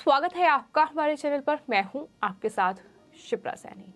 स्वागत है आपका हमारे चैनल पर। मैं हूं आपके साथ शिप्रा सैनी।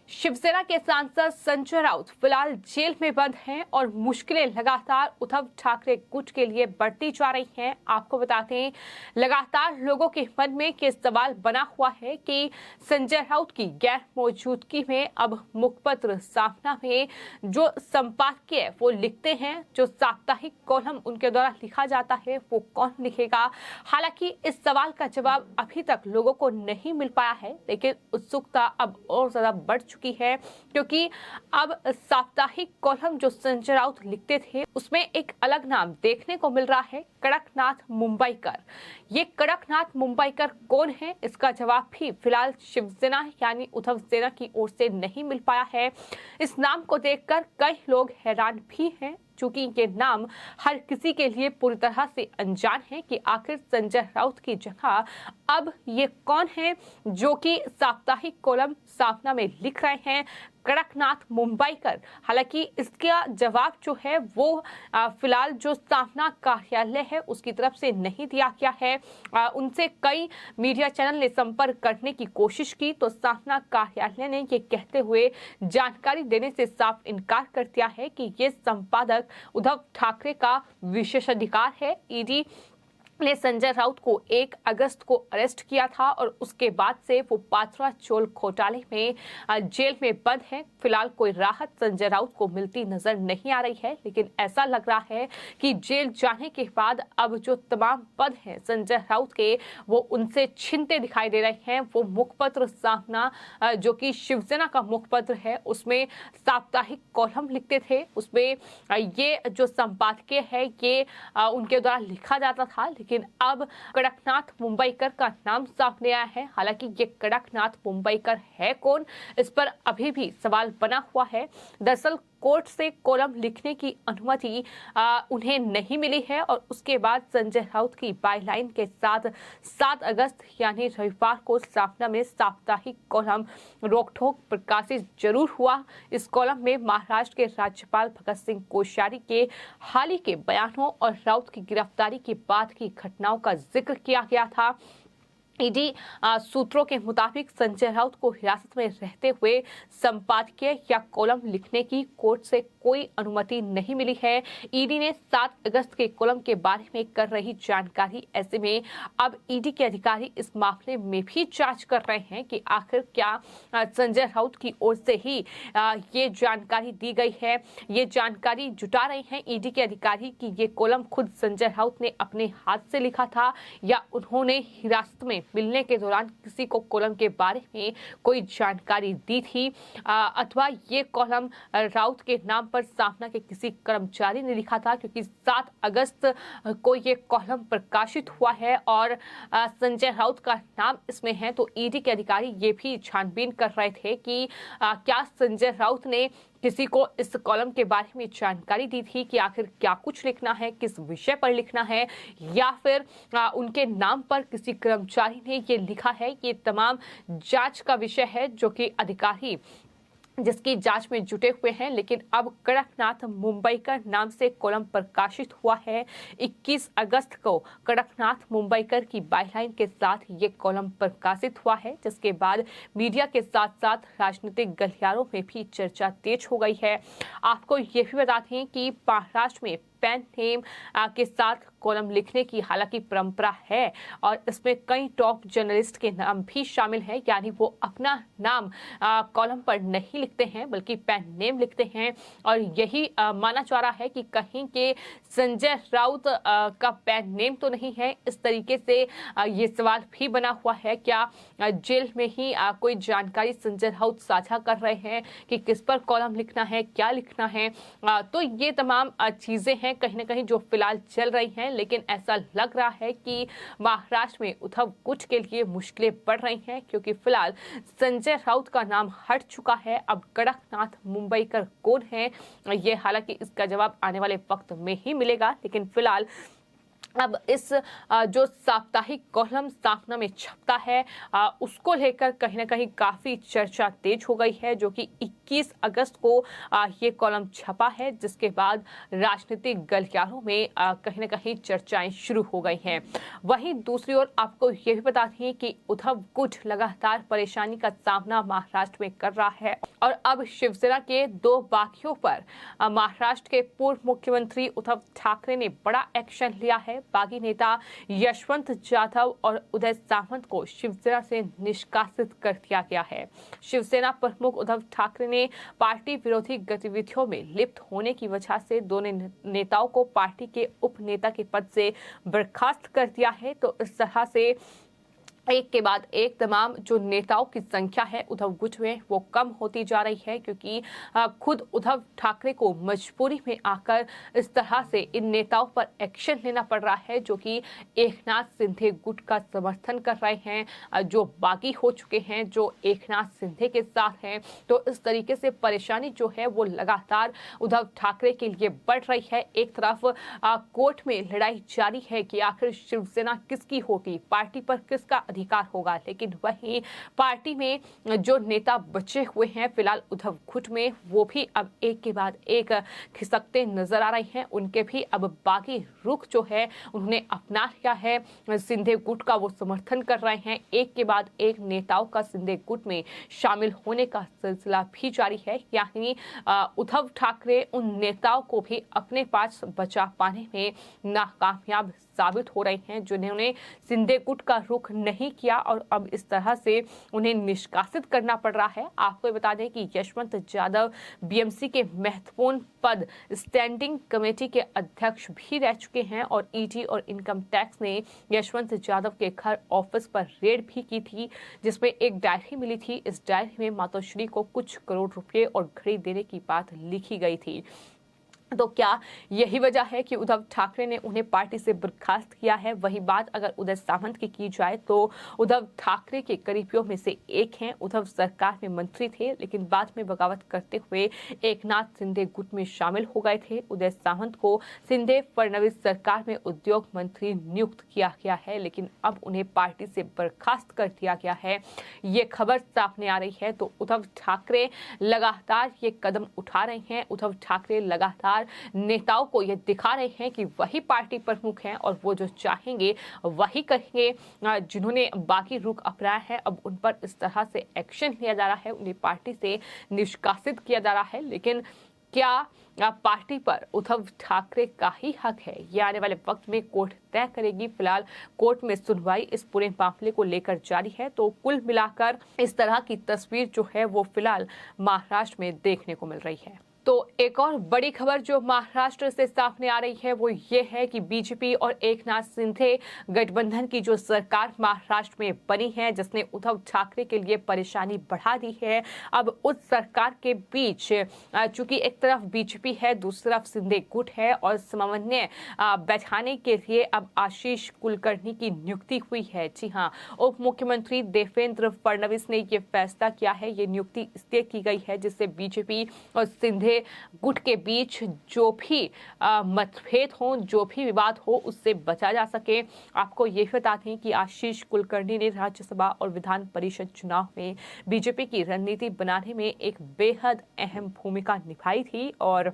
शिवसेना के सांसद संजय राउत फिलहाल जेल में बंद हैं और मुश्किलें लगातार उद्धव ठाकरे गुट के लिए बढ़ती जा रही हैं। आपको बताते हैं, लगातार लोगों के मन में ये सवाल बना हुआ है कि संजय राउत की गैर मौजूदगी में अब मुखपत्र सामना में जो संपादकीय वो लिखते हैं, जो साप्ताहिक कॉलम उनके द्वारा लिखा जाता है, वो कौन लिखेगा। हालांकि इस सवाल का जवाब अभी तक लोगों को नहीं मिल पाया है, लेकिन उत्सुकता अब और ज्यादा बढ़ चुकी है, क्योंकि अब साप्ताहिक कॉलम जो संजय राउत लिखते थे उसमें एक अलग नाम देखने को मिल रहा है, कड़कनाथ मुंबईकर। ये कड़कनाथ मुंबईकर कौन है, इसका जवाब भी फिलहाल शिवसेना यानी उद्धव सेना की ओर से नहीं मिल पाया है। इस नाम को देखकर कई लोग हैरान भी हैं, चूंकि ये नाम हर किसी के लिए पूरी तरह से अनजान है कि आखिर संजय राउत की जगह अब ये कौन है जो कि साप्ताहिक कॉलम सामना में लिख रहे हैं, कड़कनाथ मुंबईकर। हालांकि इसका जवाब जो है वो फिलहाल जो सामना कार्यालय है उसकी तरफ से नहीं दिया गया है। उनसे कई मीडिया चैनल ने संपर्क करने की कोशिश की तो सामना कार्यालय ने ये कहते हुए जानकारी देने से साफ इनकार कर दिया है कि ये संपादक उद्धव ठाकरे का विशेषाधिकार है। ईडी ने संजय राउत को 1 अगस्त को अरेस्ट किया था और उसके बाद से वो पात्रा चोल घोटाले में जेल में बंद है। फिलहाल कोई राहत संजय राउत को मिलती नजर नहीं आ रही है, लेकिन ऐसा लग रहा है कि जेल जाने के बाद अब जो तमाम पद हैं संजय राउत के, वो उनसे छिनते दिखाई दे रहे हैं। वो मुखपत्र सामना जो कि शिवसेना का मुखपत्र है उसमें साप्ताहिक कॉलम लिखते थे, उसमें ये जो संपादकीय है ये उनके द्वारा लिखा जाता था, लेकिन अब कड़कनाथ मुंबईकर का नाम सामने आया है। हालांकि ये कड़कनाथ मुंबईकर है कौन, इस पर अभी भी सवाल बना हुआ है। दरअसल कोर्ट से कॉलम लिखने की अनुमति उन्हें नहीं मिली है और उसके बाद संजय राउत की बायलाइन के साथ 7 अगस्त यानी रविवार को सामना में साप्ताहिक कॉलम रोकठोक प्रकाशित जरूर हुआ। इस कॉलम में महाराष्ट्र के राज्यपाल भगत सिंह कोश्यारी के हाल ही के बयानों और राउत की गिरफ्तारी के बाद की घटनाओं का जिक्र किया गया था। ईडी सूत्रों के मुताबिक संजय राउत को हिरासत में रहते हुए संपादकीय या कॉलम लिखने की कोर्ट से कोई अनुमति नहीं मिली है। ईडी ने 7 अगस्त के कॉलम के बारे में कर रही जानकारी, ऐसे में अब ईडी के अधिकारी इस मामले में भी जांच कर रहे हैं कि आखिर क्या संजय राउत की ओर से ही ये जानकारी दी गई है। ये जानकारी जुटा रहे हैं ईडी के अधिकारी कि ये कॉलम खुद संजय राउत ने अपने हाथ से लिखा था या उन्होंने हिरासत में मिलने के दौरान किसी को कॉलम के बारे में कोई जानकारी दी थी, अथवा ये कॉलम राउत के नाम पर सामना के किसी कर्मचारी ने लिखा था, क्योंकि 7 अगस्त को ये कॉलम प्रकाशित हुआ है और संजय राउत का नाम इसमें है। तो ईडी के अधिकारी ये भी छानबीन कर रहे थे कि क्या संजय राउत ने किसी को इस कॉलम के बारे में जानकारी दी थी कि आखिर क्या कुछ लिखना है, किस विषय पर लिखना है, या फिर उनके नाम पर किसी कर्मचारी ने ये लिखा है। ये तमाम जांच का विषय है जो कि अधिकारी जिसकी जांच में जुटे हुए हैं। लेकिन अब कड़कनाथ मुंबईकर नाम से कॉलम प्रकाशित हुआ है। 21 अगस्त को कड़कनाथ मुंबईकर की बायलाइन के साथ ये कॉलम प्रकाशित हुआ है, जिसके बाद मीडिया के साथ साथ राजनीतिक गलियारों में भी चर्चा तेज हो गई है। आपको ये भी बता दें कि महाराष्ट्र में पेन नेम के साथ कॉलम लिखने की हालांकि परंपरा है और इसमें कई टॉप जर्नलिस्ट के नाम भी शामिल हैं, यानी वो अपना नाम कॉलम पर नहीं लिखते हैं बल्कि पेन नेम लिखते हैं। और यही माना जा रहा है कि कहीं के संजय राउत का पेन नेम तो नहीं है। इस तरीके से ये सवाल भी बना हुआ है, क्या जेल में ही कोई जानकारी संजय राउत साझा कर रहे हैं कि किस पर कॉलम लिखना है, क्या लिखना है। तो ये तमाम चीजें हैं कहीं ना कहीं जो फिलहाल चल रही हैं, लेकिन ऐसा लग रहा है कि महाराष्ट्र में उद्धव गुट के लिए मुश्किलें बढ़ रही हैं, क्योंकि फिलहाल संजय राउत का नाम हट चुका है। अब कड़कनाथ मुंबईकर कौन है, ये हालांकि इसका जवाब आने वाले वक्त में ही मिलेगा, लेकिन फिलहाल अब इस जो साप्ताहिक कॉलम सामना में छपता है उसको लेकर कहीं ना कहीं काफी चर्चा तेज हो गई है, जो कि 21 अगस्त को ये कॉलम छपा है, जिसके बाद राजनीतिक गलियारों में कहीं ना कहीं चर्चाएं शुरू हो गई हैं। वहीं दूसरी ओर आपको ये भी बता दें कि उद्धव गुट लगातार परेशानी का सामना महाराष्ट्र में कर रहा है और अब शिवसेना के 2 बागियों पर महाराष्ट्र के पूर्व मुख्यमंत्री उद्धव ठाकरे ने बड़ा एक्शन लिया है। बागी नेता यशवंत जाधव और उदय सामंत को शिवसेना से निष्कासित कर दिया गया है। शिवसेना प्रमुख उद्धव ठाकरे ने पार्टी विरोधी गतिविधियों में लिप्त होने की वजह से दोनों नेताओं को पार्टी के उप नेता के पद से बर्खास्त कर दिया है। तो इस तरह से एक के बाद एक तमाम जो नेताओं की संख्या है उद्धव गुट में वो कम होती जा रही है, क्योंकि खुद उद्धव ठाकरे को मजबूरी में आकर इस तरह से इन नेताओं पर एक्शन लेना पड़ रहा है, जो कि एकनाथ शिंदे गुट का समर्थन कर रहे हैं, जो बागी हो चुके हैं, जो एकनाथ शिंदे के साथ हैं। तो इस तरीके से परेशानी जो है वो लगातार उद्धव ठाकरे के लिए बढ़ रही है। एक तरफ कोर्ट में लड़ाई जारी है कि आखिर शिवसेना किसकी होगी, पार्टी पर किसका अधिकार होगा, लेकिन वहीं पार्टी में जो नेता बचे हुए हैं फिलहाल उद्धव गुट में, वो भी अब एक के बाद एक खिसकते नजर आ रहे हैं। उनके भी अब बागी रुख जो है उन्होंने अपना लिया है। शिंदे गुट का वो समर्थन कर रहे हैं। एक के बाद एक नेताओं का शिंदे गुट में शामिल होने का सिलसिला भी जारी है। यानी उद्धव ठाकरे उन नेताओं को भी अपने पास बचा पाने में नाकामयाब साबित हो रहे हैं, जिन्होंने शिंदे गुट का रुख नहीं किया और अब इस तरह से उन्हें निष्कासित करना पड़ रहा है। आपको बता दें कि यशवंत जाधव बीएमसी के महत्वपूर्ण पद स्टैंडिंग कमेटी के अध्यक्ष भी रह चुके हैं और ईडी और इनकम टैक्स ने यशवंत जाधव के घर ऑफिस पर रेड भी की थी, जिसमें एक डायरी मिली थी। इस डायरी में मातोश्री को कुछ करोड़ रुपए और घड़ी देने की बात लिखी गई थी। तो क्या यही वजह है कि उद्धव ठाकरे ने उन्हें पार्टी से बर्खास्त किया है? वही बात अगर उदय सामंत की जाए तो उद्धव ठाकरे के करीबियों में से एक हैं। उद्धव सरकार में मंत्री थे, लेकिन बाद में बगावत करते हुए एकनाथ शिंदे गुट में शामिल हो गए थे। उदय सामंत को शिंदे फडणवीस सरकार में उद्योग मंत्री नियुक्त किया गया है, लेकिन अब उन्हें पार्टी से बर्खास्त कर दिया गया है। ये खबर सामने आ रही है। तो उद्धव ठाकरे लगातार ये कदम उठा रहे हैं। उद्धव ठाकरे लगातार नेताओं को यह दिखा रहे हैं कि वही पार्टी प्रमुख हैं और वो जो चाहेंगे वही करेंगे। जिन्होंने बाकी रुख अपनाया है अब उन पर इस तरह से एक्शन लिया जा रहा है, उन्हें पार्टी से निष्कासित किया जा रहा है। लेकिन क्या पार्टी पर उद्धव ठाकरे का ही हक है? ये आने वाले वक्त में कोर्ट तय करेगी। फिलहाल कोर्ट में सुनवाई इस पूरे मामले को लेकर जारी है। तो कुल मिलाकर इस तरह की तस्वीर जो है वो फिलहाल महाराष्ट्र में देखने को मिल रही है। तो एक और बड़ी खबर जो महाराष्ट्र से सामने आ रही है वो ये है कि बीजेपी और एकनाथ शिंदे गठबंधन की जो सरकार महाराष्ट्र में बनी है, जिसने उद्धव ठाकरे के लिए परेशानी बढ़ा दी है, अब उस सरकार के बीच चूंकि एक तरफ बीजेपी है, दूसरी तरफ शिंदे गुट है और समन्वय बैठाने के लिए अब आशीष कुलकर्णी की नियुक्ति हुई है। जी हाँ, उप मुख्यमंत्री देवेंद्र फडणवीस ने ये फैसला किया है। ये नियुक्ति इसलिए की गई है जिससे बीजेपी और शिंदे गुट के बीच जो भी मतभेद हो, जो भी विवाद हो, उससे बचा जा सके। आपको ये बता दें कि आशीष कुलकर्णी ने राज्यसभा और विधान परिषद चुनाव में बीजेपी की रणनीति बनाने में एक बेहद अहम भूमिका निभाई थी और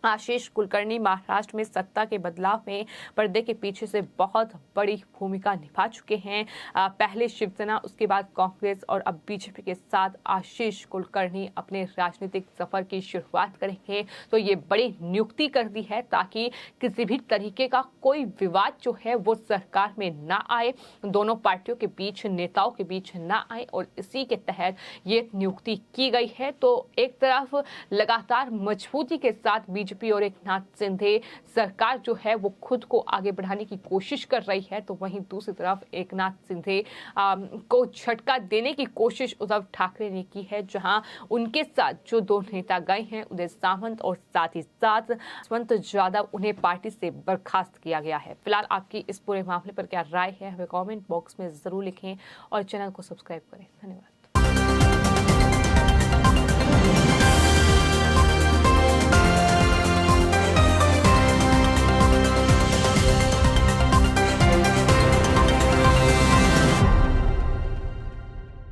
आशीष कुलकर्णी महाराष्ट्र में सत्ता के बदलाव में पर्दे के पीछे से बहुत बड़ी भूमिका निभा चुके हैं। पहले शिवसेना, उसके बाद कांग्रेस और अब बीजेपी के साथ आशीष कुलकर्णी अपने राजनीतिक सफर की शुरुआत करेंगे। तो ये बड़ी नियुक्ति कर दी है ताकि किसी भी तरीके का कोई विवाद जो है वो सरकार में ना आए, दोनों पार्टियों के बीच, नेताओं के बीच ना आए और इसी के तहत ये नियुक्ति की गई है। तो एक तरफ लगातार मजबूती के साथ बीजेपी और एकनाथ शिंदे सरकार जो है वो खुद को आगे बढ़ाने की कोशिश कर रही है, तो वहीं दूसरी तरफ एकनाथ शिंदे को झटका देने की कोशिश उद्धव ठाकरे ने की है, जहां उनके साथ जो 2 नेता गए हैं, उदय सामंत और साथ ही साथ यशवंत जाधव, उन्हें पार्टी से बर्खास्त किया गया है। फिलहाल आपकी इस पूरे मामले पर क्या राय है हमें कमेंट बॉक्स में जरूर लिखें और चैनल को सब्सक्राइब करें। धन्यवाद।